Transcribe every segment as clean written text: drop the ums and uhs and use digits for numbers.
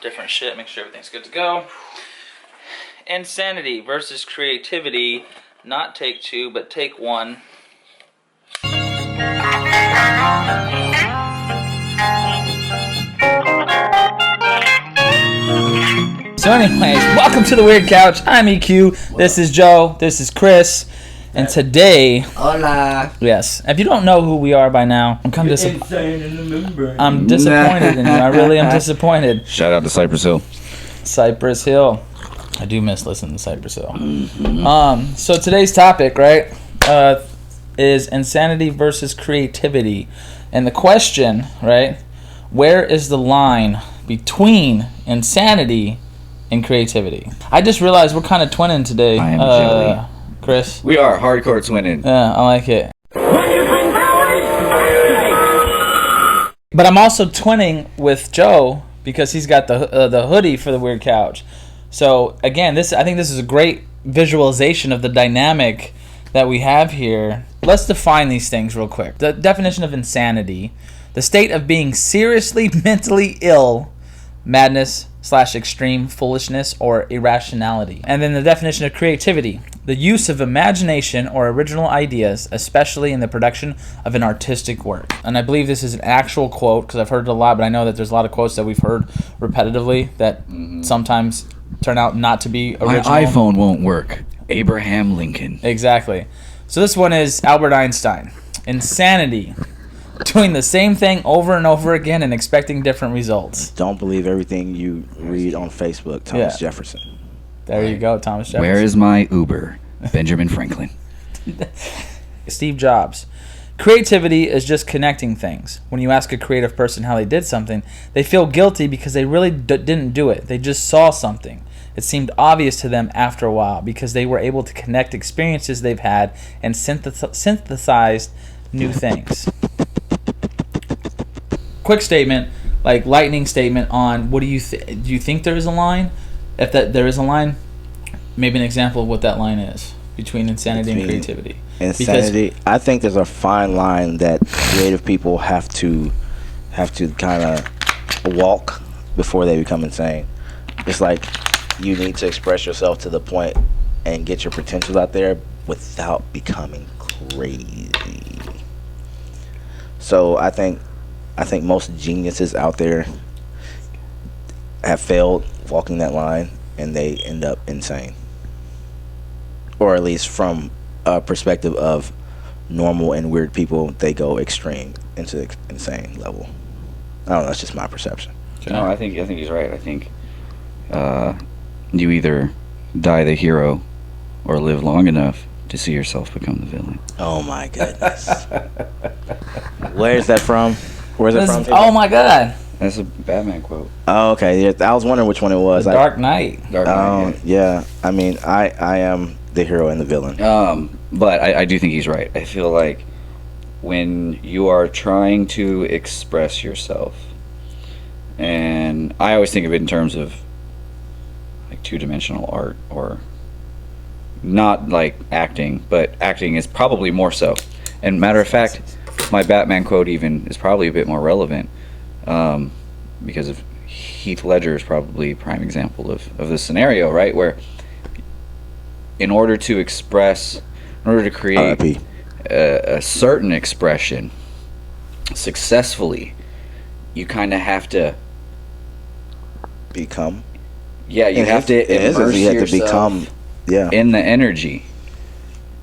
different shit, make sure everything's good to go. Insanity versus creativity. Not take two, but take one. So anyways, welcome to the Weird Couch. I'm EQ. This is Joe. This is Kris. And today... Hola. Yes. If you don't know who we are by now, I'm kind of disappointed. I'm disappointed in you. I really am disappointed. Shout out to Cypress Hill. Cypress Hill. I do miss listening to Cypress Hill. Mm-hmm. So today's topic, right, is insanity versus creativity. And the question, right, where is the line between insanity and creativity? I just realized we're kind of twinning today. I am jelly. Kris. We are hardcore twinning. Yeah, I like it. But I'm also twinning with Joe because he's got the hoodie for the Weird Couch. So again, I think this is a great visualization of the dynamic that we have here. Let's define these things real quick. The definition of insanity: the state of being seriously mentally ill, madness / extreme foolishness or irrationality. And then the definition of creativity: the use of imagination or original ideas, especially in the production of an artistic work. And I believe this is an actual quote because I've heard it a lot, but I know that there's a lot of quotes that we've heard repetitively that sometimes turn out not to be original. My iPhone won't work. Abraham Lincoln. Exactly. So this one is Albert Einstein. Insanity: doing the same thing over and over again and expecting different results. Don't believe everything you read on Facebook. Thomas Jefferson. There you go, Thomas Jefferson. Where is my Uber? Benjamin Franklin. Steve Jobs. Creativity is just connecting things. When you ask a creative person how they did something, they feel guilty because they really didn't do it. They just saw something. It seemed obvious to them after a while because they were able to connect experiences they've had and synthesize new things. Quick statement, like lightning statement on what do you think there is a line? If there is a line, maybe an example of what that line is between insanity and creativity. Insanity. I think there's a fine line that creative people have to kind of walk before they become insane. It's like you need to express yourself to the point and get your potential out there without becoming crazy. So I think most geniuses out there have failed walking that line, and they end up insane, or at least from a perspective of normal and weird people, they go extreme into insane level. I don't know, that's just my perception. No, I think he's right. I think you either die the hero or live long enough to see yourself become the villain. Oh my goodness. Where's that from? Where's it from? Oh my god. That's a Batman quote. Oh, okay. Yeah, I was wondering which one it was. The Dark Knight. Yeah. I mean, I am the hero and the villain. But I do think he's right. I feel like when you are trying to express yourself, and I always think of it in terms of like two-dimensional art, or not like acting, but acting is probably more so. And matter of fact, my Batman quote even is probably a bit more relevant, because of Heath Ledger is probably a prime example of this scenario, right? Where in order to create a certain expression successfully, you kind of have to become. Yeah, you have to immerse yourself in the energy.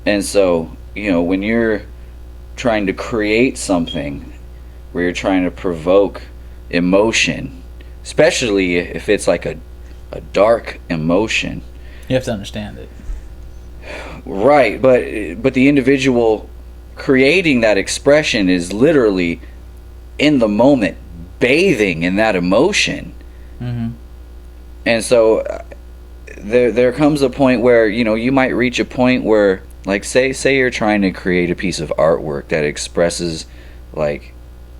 And so, when you're trying to create something where you're trying to provoke emotion, especially if it's like a dark emotion, you have to understand it. Right, but the individual creating that expression is literally in the moment, bathing in that emotion. Mm-hmm. And so there comes a point where you might reach a point where, like, say you're trying to create a piece of artwork that expresses like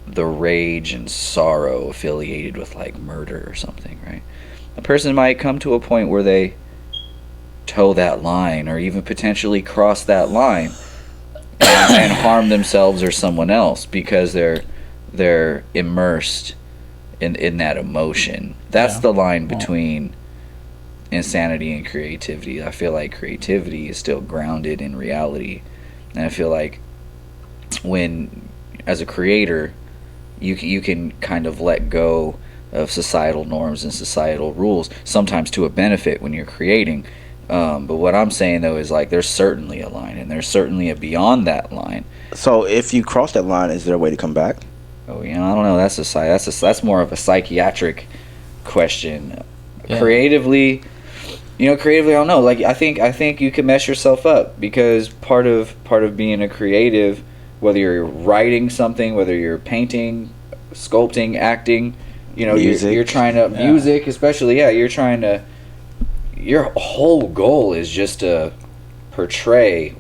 the rage and sorrow affiliated with like murder or something, right? A person might come to a point where they toe that line, or even potentially cross that line and harm themselves or someone else because they're immersed in that emotion. That's the line between insanity and creativity. I feel like creativity is still grounded in reality, and I feel like when, as a creator, you can kind of let go of societal norms and societal rules, sometimes to a benefit when you're creating. But what I'm saying though is like there's certainly a line, and there's certainly a beyond that line. So if you cross that line, is there a way to come back? Oh, I don't know. That's more of a psychiatric question. Yeah. Creatively, I don't know. Like I think you can mess yourself up, because part of being a creative, whether you're writing something, whether you're painting, sculpting, acting, you're trying to music, especially. Yeah, you're trying to. Your whole goal is just to portray,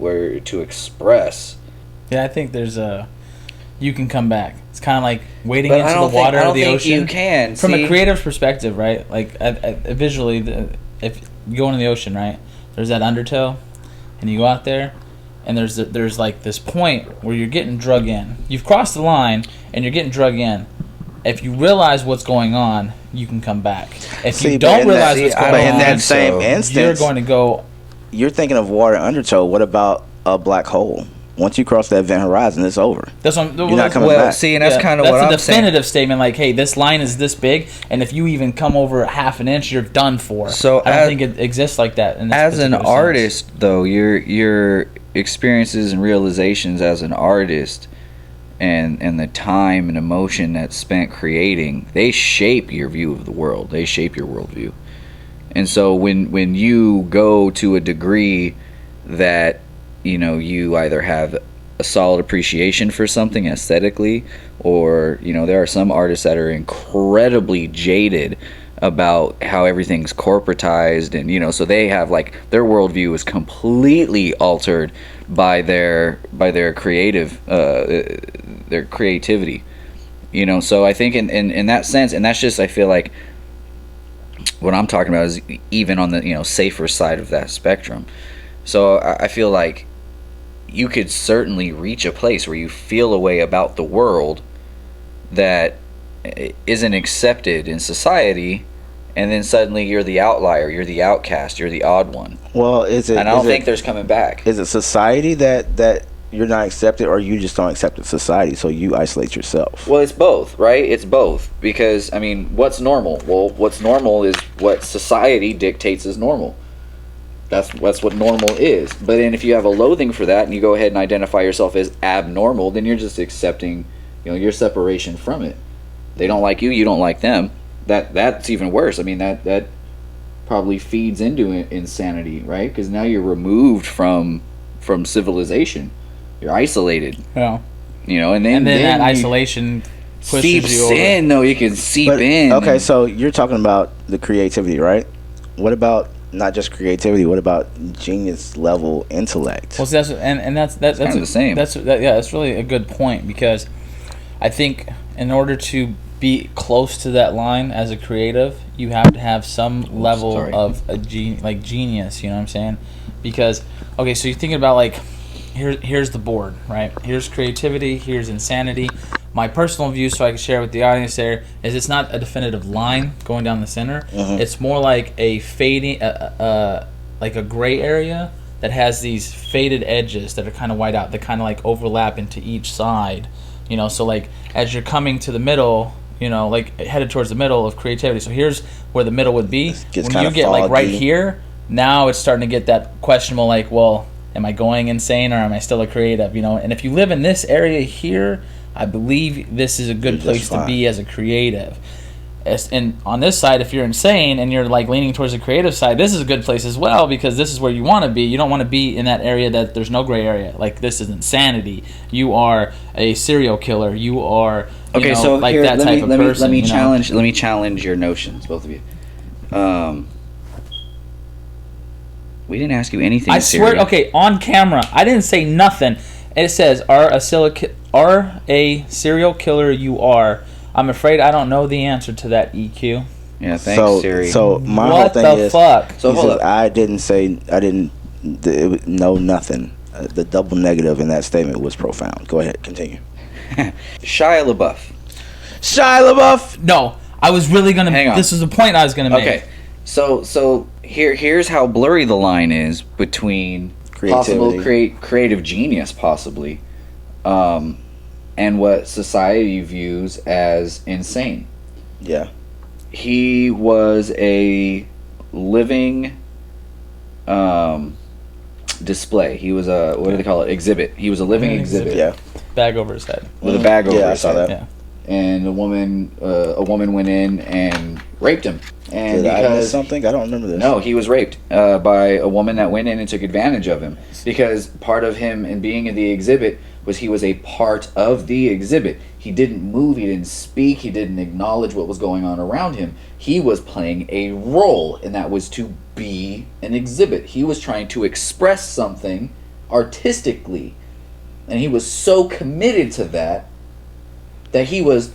to express. Yeah, I think you can come back. It's kind of like wading into the water of the ocean. You can from a creative perspective, right? Like visually, if you go into the ocean, right? There's that undertow, and you go out there, and there's like this point where you're getting drug in. You've crossed the line, and you're getting drug in. If you realize what's going on, you can come back. If you don't realize what's going on, in that same instance, you're going to go. You're thinking of water undertow. What about a black hole? Once you cross that event horizon, it's over. That's what you're not coming back. See, and that's kind of what I'm saying. That's a definitive statement. Like, hey, this line is this big, and if you even come over half an inch, you're done for. So I don't think it exists like that. As an artist, though, your experiences and realizations as an artist, and the time and emotion that's spent creating, they shape your view of the world. They shape your worldview. And so when you go to a degree that you either have a solid appreciation for something aesthetically, or there are some artists that are incredibly jaded about how everything's corporatized, and so they have like their worldview is completely altered by their creative their creativity. So I think in that sense, and that's just, I feel like what I'm talking about is even on the safer side of that spectrum. So I feel like you could certainly reach a place where you feel a way about the world that isn't accepted in society, and then suddenly you're the outlier, you're the outcast, you're the odd one. Well, is it? And I don't think there's coming back. Is it society that you're not accepted, or you just don't accept society, so you isolate yourself? Well, it's both, right? It's both, because what's normal? Well, what's normal is what society dictates is normal. That's what normal is. But then if you have a loathing for that, and you go ahead and identify yourself as abnormal, then you're just accepting, your separation from it. They don't like you, you don't like them. That's even worse. That probably feeds into insanity, right? Because now you're removed from civilization. You're isolated. Yeah. And then that isolation pushes seeps you over. in. No, you can seep in. Okay, so you're talking about the creativity, right? What about not just creativity? What about genius level intellect? Well, that's kind of the same. That's really a good point, because I think in order to be close to that line as a creative, you have to have some level of genius. You know what I'm saying? Because so you're thinking about like here's the board, right? Here's creativity. Here's insanity. My personal view, so I can share with the audience there, is it's not a definitive line going down the center. Mm-hmm. It's more like a fading, like a gray area that has these faded edges that are kind of white out, that kind of like overlap into each side. So like as you're coming to the middle, like headed towards the middle of creativity. So here's where the middle would be. When you get like right here, now it's starting to get that questionable, like, well, am I going insane, or am I still a creative? And if you live in this area here, I believe this is a good place to be as a creative. And on this side, if you're insane and you're like leaning towards the creative side, this is a good place as well, because this is where you want to be. You don't want to be in that area that there's no gray area. Like, this is insanity. You are a serial killer. You are so like here, that type of person. Let me challenge your notions, both of you. We didn't ask you anything. I swear. Okay, on camera, I didn't say nothing. It says, "Are a serial killer you are?" I'm afraid I don't know the answer to that, EQ. Yeah, thanks, Siri. So my whole thing is, so hold up. I didn't know nothing. The double negative in that statement was profound. Go ahead, continue. Shia LaBeouf. Shia LaBeouf? No, I was really gonna. Hang on. This was the point I was gonna make. Okay, so here's how blurry the line is between possible creative genius, possibly, and what society views as insane. Yeah. He was a living display. He was a, what do they call it? Exhibit. He was a living exhibit. Yeah. Bag over his head. With a bag over his head. That. Yeah. And a woman went in and raped him. And Did I miss something? I don't remember this. No, he was raped by a woman that went in and took advantage of him, because part of him in being in the exhibit was he was a part of the exhibit. He didn't move, he didn't speak, he didn't acknowledge what was going on around him. He was playing a role, and that was to be an exhibit. He was trying to express something artistically, and he was so committed to that he was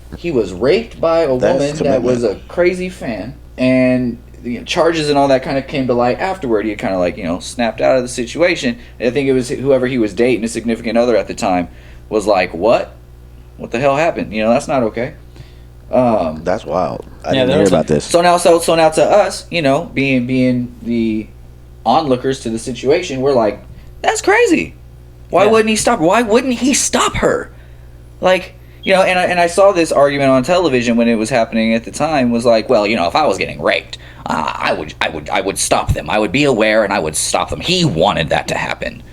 raped by a woman that was a crazy fan, and the charges and all that kind of came to light afterward. He kind of like, snapped out of the situation. And I think it was whoever he was dating, a significant other at the time, was like, what the hell happened? That's not okay. That's wild. I didn't hear about this. So now to us, being the onlookers to the situation, we're like, that's crazy. Why wouldn't he stop? Why wouldn't he stop her? Like, and I saw this argument on television when it was happening at the time, was like, well, if I was getting raped, I would stop them. I would be aware and I would stop them. He wanted that to happen.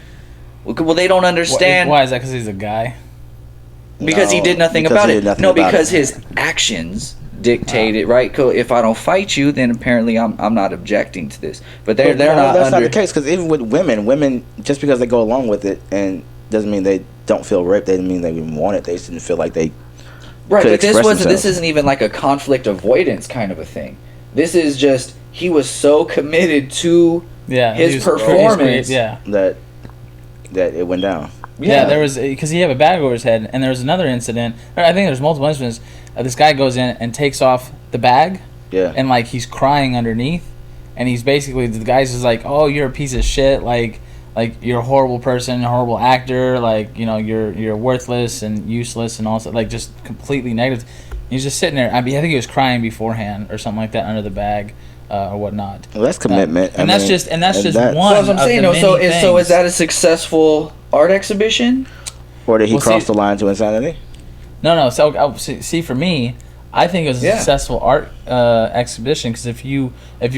Well, they don't understand. Why is that? Because he's a guy? Because he did nothing about it. No, because his actions dictated, right? If I don't fight you, then apparently I'm not objecting to this. But they're not. That's not the case, because even with women, just because they go along with it, and doesn't mean they don't feel raped. Doesn't mean they even want it. They just didn't feel like they. Right, but this isn't even like a conflict avoidance kind of a thing. This is just, he was so committed to his performance that it went down. Yeah, there was, because he had a bag over his head, and there was another incident. I think there's multiple incidents. This guy goes in and takes off the bag, and like he's crying underneath, and he's basically, the guy's just like, "Oh, you're a piece of shit, like you're a horrible person, a horrible actor, like you're worthless and useless and all that, like just completely negative." He's just sitting there. I think he was crying beforehand or something like that under the bag. Or whatnot. Well, that's commitment, and that's just one. That's what I'm saying. So is that a successful art exhibition, or did he cross the line to insanity? No. So see, for me, I think it was a successful art exhibition, because if you're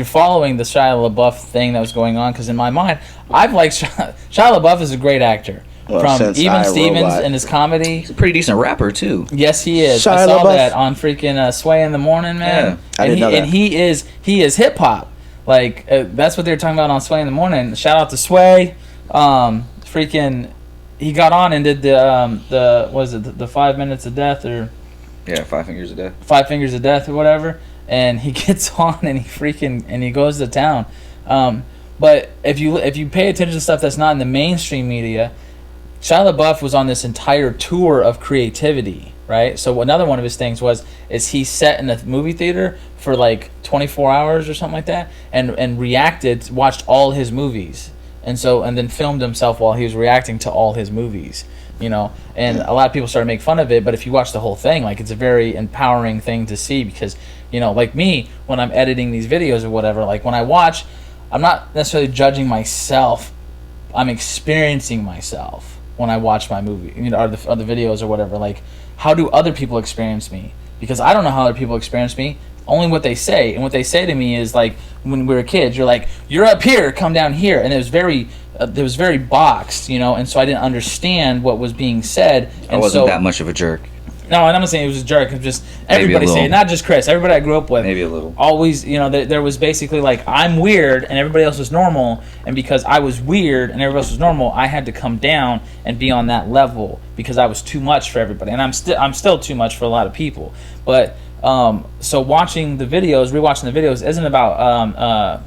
following the Shia LaBeouf thing that was going on, because in my mind, I've liked Shia LaBeouf is a great actor. From Even Stevens and his comedy. He's a pretty decent rapper, too. Yes, he is. I saw that on freaking Sway in the Morning, man. Yeah, I didn't know that. And he is hip-hop. Like, that's what they were talking about on Sway in the Morning. Shout out to Sway. Freaking, he got on and did the 5 minutes of death, or... Yeah, 5 Fingers of Death. 5 Fingers of Death or whatever. And he gets on and he goes to town. But if you pay attention to stuff that's not in the mainstream media... Shia LaBeouf was on this entire tour of creativity, right? So another one of his things is he sat in the movie theater for like 24 hours or something like that, and watched all his movies, and then filmed himself while he was reacting to all his movies, and a lot of people started to make fun of it, but if you watch the whole thing, like, it's a very empowering thing to see, because, like me, when I'm editing these videos or whatever, like when I watch, I'm not necessarily judging myself, I'm experiencing myself. When I watch my movie, or the videos or whatever, like, how do other people experience me? Because I don't know how other people experience me, only what they say. And what they say to me is, like, when we were kids, you're like, you're up here, come down here. And it was very boxed, and so I didn't understand what was being said. And I wasn't that much of a jerk. No, and I'm not saying it was a jerk. It's just everybody saying it, not just Kris. Everybody I grew up with. Maybe a little. Always, there was basically like, I'm weird and everybody else was normal, and because I was weird and everybody else was normal, I had to come down and be on that level because I was too much for everybody, and I'm still too much for a lot of people. But so rewatching the videos isn't about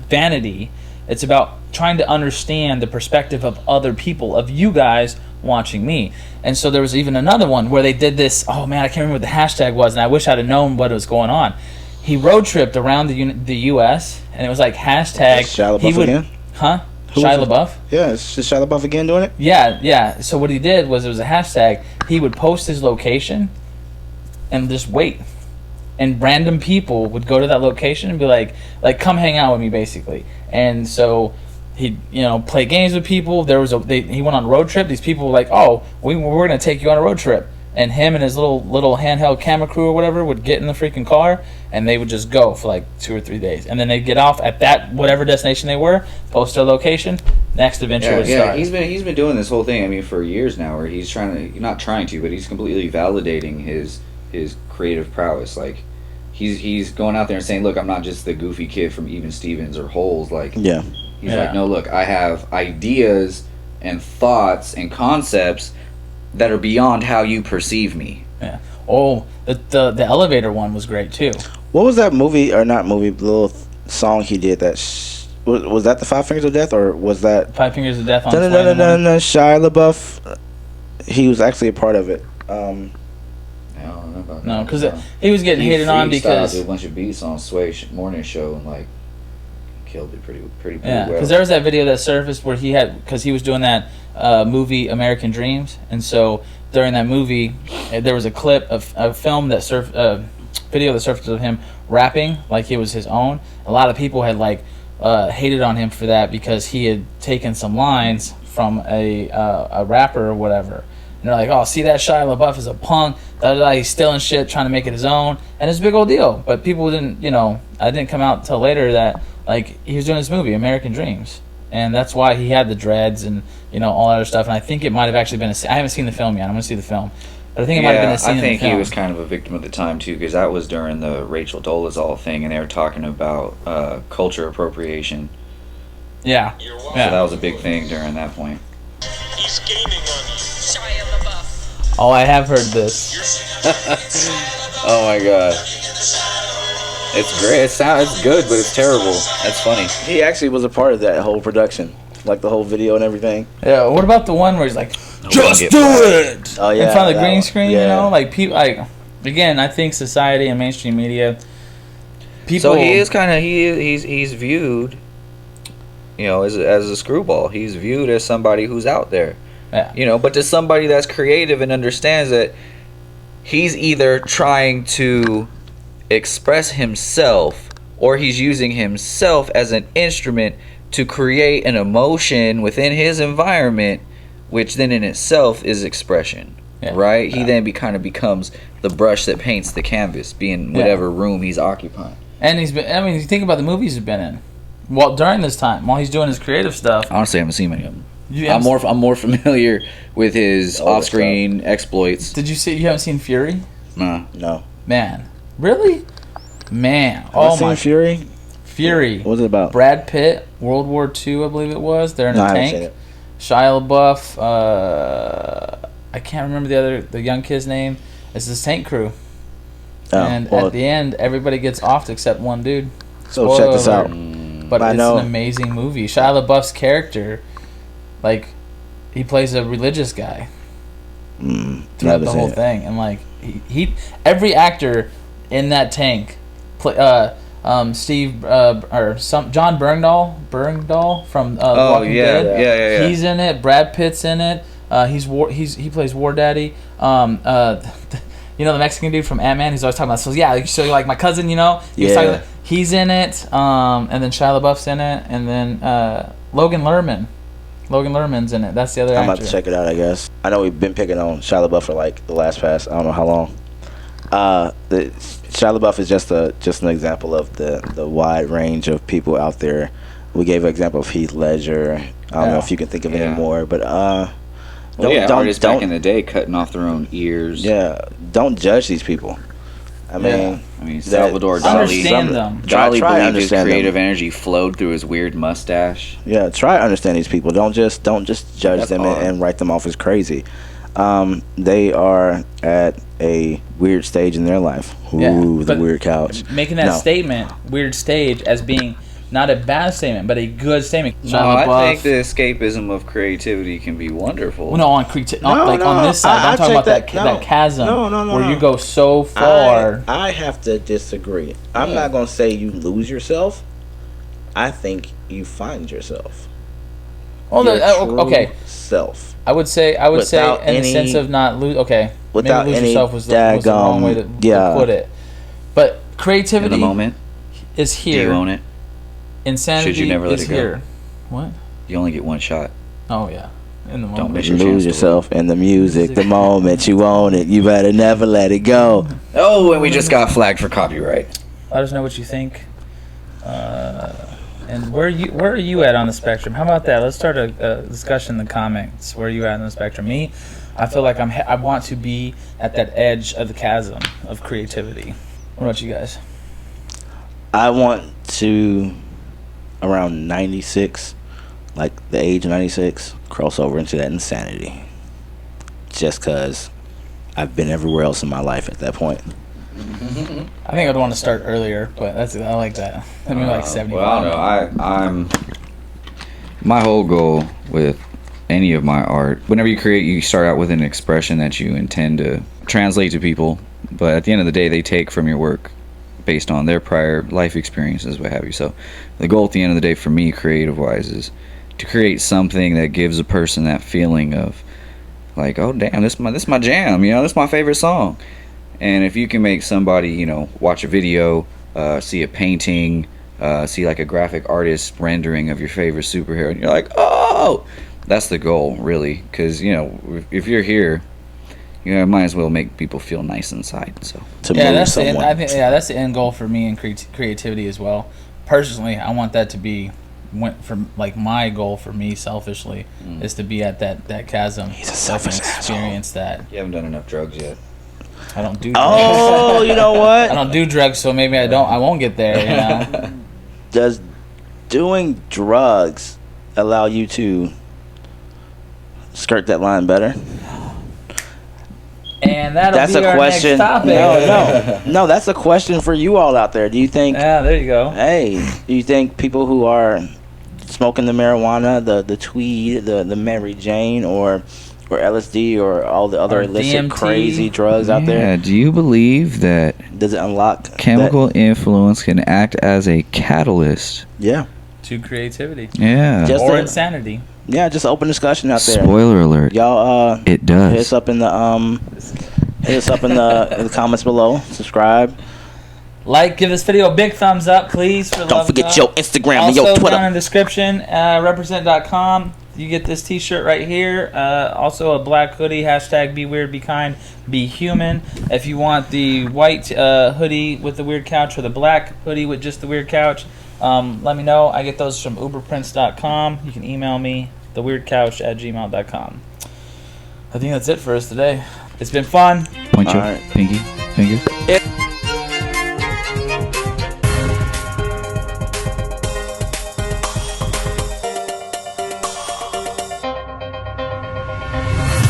vanity. It's about trying to understand the perspective of other people, of you guys watching me. And so there was even another one where they did this, oh man, I can't remember what the hashtag was, and I wish I'd have known what was going on. He road tripped around the U.S., and it was like hashtag... Shia LaBeouf again? Huh? Shia LaBeouf? Yeah, it's just Shia LaBeouf again doing it? Yeah. So what he did was, it was a hashtag, he would post his location and just wait. and random people would go to that location and be like come hang out with me basically. And so he'd play games with people. There was he went on a road trip. These people were like, oh, we're gonna take you on a road trip. And him and his little handheld camera crew or whatever would get in the freaking car, and they would just go for like 2 or 3 days, and then they'd get off at that whatever destination they were, post their location, next adventure would start. He's been doing this whole thing. I mean, for years now, where he's not trying to, but he's completely validating his creative prowess. Like he's going out there and saying, look, I'm not just the goofy kid from Even Stevens or Holes. Like he's like, no, look, I have ideas and thoughts and concepts that are beyond how you perceive me. Yeah. Oh, the elevator one was great too. What was that movie, or not movie, the little song he did that was that the Five Fingers of Death, or was that Five Fingers of Death on Shia LaBeouf? He was actually a part of it. I don't know about that. No, because he was getting hated on because a bunch of beats on Sway morning show and like killed it pretty yeah, well. because there was that video that surfaced where because he was doing that movie American Dreams, and so during that movie there was a clip of a film that video that surfaced of him rapping like it was his own. A lot of people had like hated on him for that because he had taken some lines from a rapper or whatever. And they're like, oh, see that Shia LaBeouf is a punk, he's stealing shit, trying to make it his own, and it's a big old deal. But people didn't, I didn't come out till later that like he was doing this movie American Dreams, and that's why he had the dreads and all that other stuff. And I think it might have actually been I haven't seen the film yet. I'm gonna see the film, but I think it might have been a scene. I think in the film. He was kind of a victim at the time too, because that was during the Rachel Dolezal thing, and they were talking about culture appropriation. Yeah. So that was a big thing during that point. He's gaining on you. Shia LaBeouf. Oh, I have heard this. Oh my god. It's great. It's good, but it's terrible. That's funny. He actually was a part of that whole production, like the whole video and everything. Yeah. What about the one where he's like, "Just do it"? Oh yeah. In front of the green screen, yeah. like people. Again, I think society and mainstream media. People. So he is kind of he's viewed, as a screwball. He's viewed as somebody who's out there. Yeah. But to somebody that's creative and understands that he's either trying to express himself or he's using himself as an instrument to create an emotion within his environment, which then in itself is expression. Right? He then kind of becomes the brush that paints the canvas, being whatever room he's occupying. And he's been, you think about the movies he's been in. Well, during this time, while he's doing his creative stuff. Honestly, I haven't seen many of them. I'm more familiar with his off-screen exploits. Did you haven't seen Fury? No. Man, really? Man, my Fury. Fury. What was it about? Brad Pitt, World War II, I believe it was. They're in a tank. I haven't seen it. Shia LaBeouf. I can't remember the young kid's name. It's this tank crew. And at the end, everybody gets off except one dude. So check this out. But it's an amazing movie. Shia LaBeouf's character, like, he plays a religious guy throughout the whole thing, and like every actor in that tank, Steve John Bernthal from Walking Dead. Yeah. He's in it. Brad Pitt's in it. He plays War Daddy. The Mexican dude from Ant-Man. He's always talking about. So you're like my cousin. He's in it. And then Shia LaBeouf's in it, and then Logan Lerman. Logan Lerman's in it. That's the other actor. I'm about to check it out, I guess. I know we've been picking on Shia LaBeouf for like the last past, I don't know how long. Shia LaBeouf is just an example of the wide range of people out there. We gave an example of Heath Ledger. I don't know if you can think of any more, but artists back in the day cutting off their own ears. Yeah, don't judge these people. I mean, Salvador Dali. Understand them. Dali try believed his creative them. energy flowed through his weird mustache. Yeah, try to understand these people. Don't just judge them and write them off as crazy. They are at a weird stage in their life. Ooh, the weird couch. Making that statement, weird stage, as being not a bad statement, but a good statement. No, I think the escapism of creativity can be wonderful. Well, no, on this side, I'm talking about that chasm where you go so far. I have to disagree. I'm not going to say you lose yourself. I think you find yourself. Okay. Self. I would say in the sense of not lose. Okay. Without maybe lose any yourself was the wrong way to put it. But in creativity the moment? is Do here. you own it? Insanity Should you never let is it go? here. What? You only get one shot. Oh yeah, in the moment. Don't miss You your chance lose to yourself in the music. The moment you own it, you better never let it go. Oh, and we just got flagged for copyright. Let us know what you think. And where are you at on the spectrum? How about that? Let's start a discussion in the comments. Where are you at on the spectrum? Me, I feel like I want to be at that edge of the chasm of creativity. What about you guys? I want to, around 96, like the age of 96, cross over into that insanity. Just because I've been everywhere else in my life at that point. I think I'd want to start earlier, but I like that. I mean, like 75. Well, I don't know. I'm my whole goal with any of my art. Whenever you create, you start out with an expression that you intend to translate to people. But at the end of the day, they take from your work based on their prior life experiences, what have you. So the goal at the end of the day for me, creative-wise, is to create something that gives a person that feeling of like, oh damn, this my jam, this is my favorite song. And if you can make somebody, watch a video, see a painting, see like a graphic artist rendering of your favorite superhero, and you're like, oh, that's the goal, really. Because if you're here, might as well make people feel nice inside. So that's the end, I think that's the end goal for me in creativity as well. Personally, I want that to be like my goal for me selfishly is to be at that chasm. He's a selfish experience that. You haven't done enough drugs yet. I don't do drugs. Oh, you know what? I don't do drugs, so maybe I won't get there, Does doing drugs allow you to skirt that line better? And that'll That's be a our question. next topic. No, that's a question for you all out there. Do you think? Yeah, there you go. Hey, do you think people who are smoking the marijuana, the tweed, the Mary Jane, or LSD, or all the other Or illicit DMT. crazy drugs out there, Do you believe that does it unlock chemical influence can act as a catalyst? Yeah. To creativity. Yeah. Just Or a- insanity. Yeah, just open discussion out there. Spoiler alert. Y'all, It hit does. us up in the in the comments below. Subscribe. Like, give this video a big thumbs up, please. For Don't love forget God. your Instagram and Also, your Twitter. down in the description, represent.com. You get this t-shirt right here. Also, a black hoodie, hashtag BEWEIRD, BEKIND, BEHUMAN. If you want the white hoodie with the weird couch or the black hoodie with just the weird couch, let me know. I get those from uberprints.com. You can email me, theweirdcouch@gmail.com. I think that's it for us today. It's been fun. Point your All right. pinky fingers.